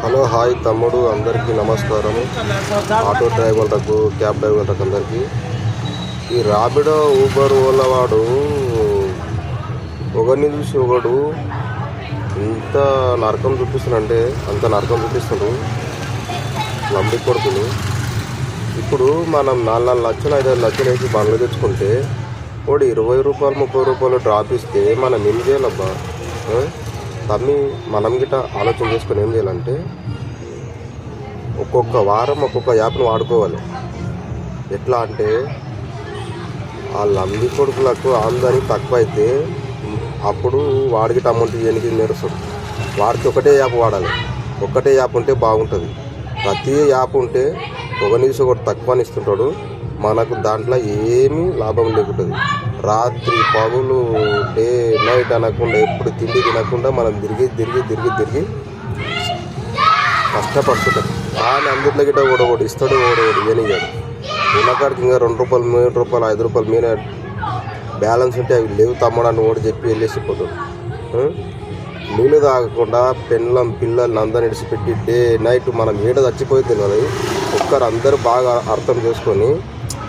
Hello hi తమ్ముడు, అందరికీ నమస్కారం. ఆటో డ్రైవర్లకు, క్యాబ్ డ్రైవర్లకు అందరికీ. ఈ ర్యాపిడో, ఊబర్, ఓలా వాడు ఒకరిని చూసి ఒకడు ఎంత నరకం చూపిస్తున్నాడంటే అంత నరకం చూపిస్తున్నాడు లంబి కొడుకుని. ఇప్పుడు మనం 4 లక్షలు 5 లక్షలు వేసి బండ్లు తెచ్చుకుంటే వాడు 20 రూపాయలు 30 రూపాయలు డ్రాప్ ఇస్తే మనం ఏం చేయాలబ్బా? తమ్మి మనం గిట్ట ఆలోచన చేసుకొని ఏం చేయాలంటే ఒక్కొక్క వారం ఒక్కొక్క యాప్ను వాడుకోవాలి. ఎట్లా అంటే ఆ లంబి కొడుకులకు ఆందని తక్కువ అయితే అప్పుడు వాడికి అమౌంట్ ఎనికి నేరుస్తాడు. వాడికి ఒకటే యాప్ వాడాలి. ఒక్కటే యాప్ ఉంటే బాగుంటుంది. ప్రతి యాప్ ఉంటే ఒక నిమిషం ఒకటి తక్కువ ఇస్తుంటాడు. మనకు దాంట్లో ఏమీ లాభం లేకుంటుంది. రాత్రి పగులు డే నైట్ అనకుండా ఎప్పుడు తిండి తినకుండా మనం తిరిగి కష్టపడుతుంటాం. కానీ అందుట్లో గిట్ట ఒకటి ఇస్తాడు, ఒకటి ఇవ్వనియ్యాడు. ఉన్నకాడికి ఇంకా 2 రూపాయలు 3 రూపాయలు 5 రూపాయలు మీద బ్యాలెన్స్ ఉంటే అవి లేవు తమ్మడాన్ని ఓడి చెప్పి వెళ్ళేసిపోతాడు. నీళ్ళు తాగకుండా పెళ్ళం పిల్లల్ని అందరిని ఇడిచిపెట్టి డే నైట్ మనం ఏడ చచ్చిపోయి తెలియదు. ఒక్కరు అందరూ బాగా అర్థం చేసుకొని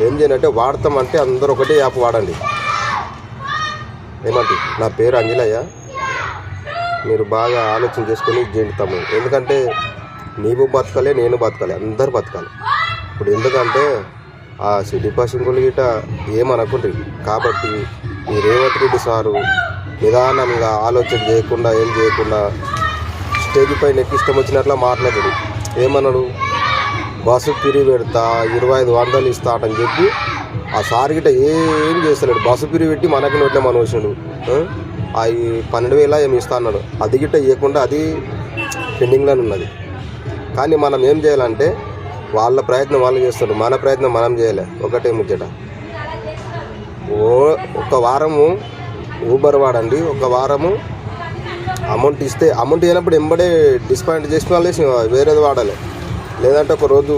ఏం చేయాలంటే వాడతామంటే అందరూ ఒకటే యాప్ వాడండి. ఏమంటే నా పేరు అంజలయ్య. మీరు బాగా ఆలోచన చేసుకొని చేస్తాము. ఎందుకంటే నీవు బతకాలి, నేను బతకాలి, అందరు బతకాలి. ఇప్పుడు ఎందుకంటే ఆ సిటీ పాసింగులు గిట ఏమనుకుంటారు. కాబట్టి ఈ రేవంత్ రెడ్డి సారు నిదానంగా ఆలోచన చేయకుండా ఏం చేయకుండా స్టేజ్ పైన ఇష్టం వచ్చినట్లా మాట్లాడాడు. ఏమన్నాడు? బస్సు పిరి పెడతా 2500 ఇస్తాడని చెప్పి ఆ సార్ గిట్ట ఏం చేస్తలేడు. బస్సు పిరి పెట్టి మనకి నోట్లే మనం వచ్చినాడు. అవి 12,000 ఏమి ఇస్తా అన్నాడు. అది గిట్ట ఇవ్వకుండా అది పెండింగ్లోనే ఉన్నది. కానీ మనం ఏం చేయాలంటే వాళ్ళ ప్రయత్నం వాళ్ళు చేస్తారు, మన ప్రయత్నం మనం చేయలే. ఒకటే ముచ్చట. ఒక వారము ఊబర్ వాడండి. ఒక వారము అమౌంట్ ఇస్తే అమౌంట్ ఇవ్వనప్పుడు ఎంబడే డిస్పాయింట్ చేసిన వాళ్ళు వేరేది వాడాలి. లేదంటే ఒక రోజు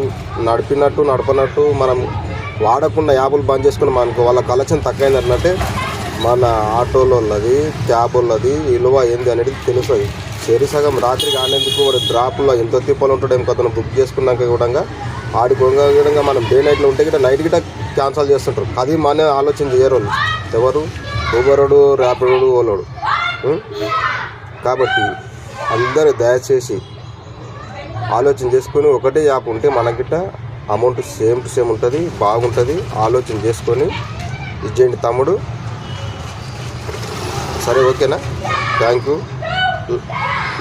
నడపనట్టు మనం వాడకుండా యాప్లు బంద్ చేసుకుని మనకు వాళ్ళ కలెక్షన్ తక్కువైందంటే మన ఆటోలోది క్యాబ్ వాళ్ళది విలువ ఏంది అనేది తెలుస్తుంది. సగం రాత్రి కానేందుకు వాడు డ్రాప్లో ఎంత తిప్పలు ఉంటాడేమో కథను బుక్ చేసుకున్నాక కూడా ఆడి కూడా మనం డే నైట్లో ఉంటే గిట్ట నైట్ గిట్ట క్యాన్సల్ చేస్తుంటారు. అది మన ఆలోచన చేయరు వాళ్ళు. ఎవరు? ఊబరోడు, ర్యాపిడోడు, ఓలోడు. కాబట్టి అందరూ దయచేసి ఆలోచన చేసుకొని ఒకటే యాప్ ఉంటే మనకిట అమౌంట్ సేమ్ టు సేమ్ ఉంటుంది, బాగుంటుంది. ఆలోచన చేసుకొని ఇచ్చేయండి తమ్ముడు. సరే, ఓకేనా? Thank you.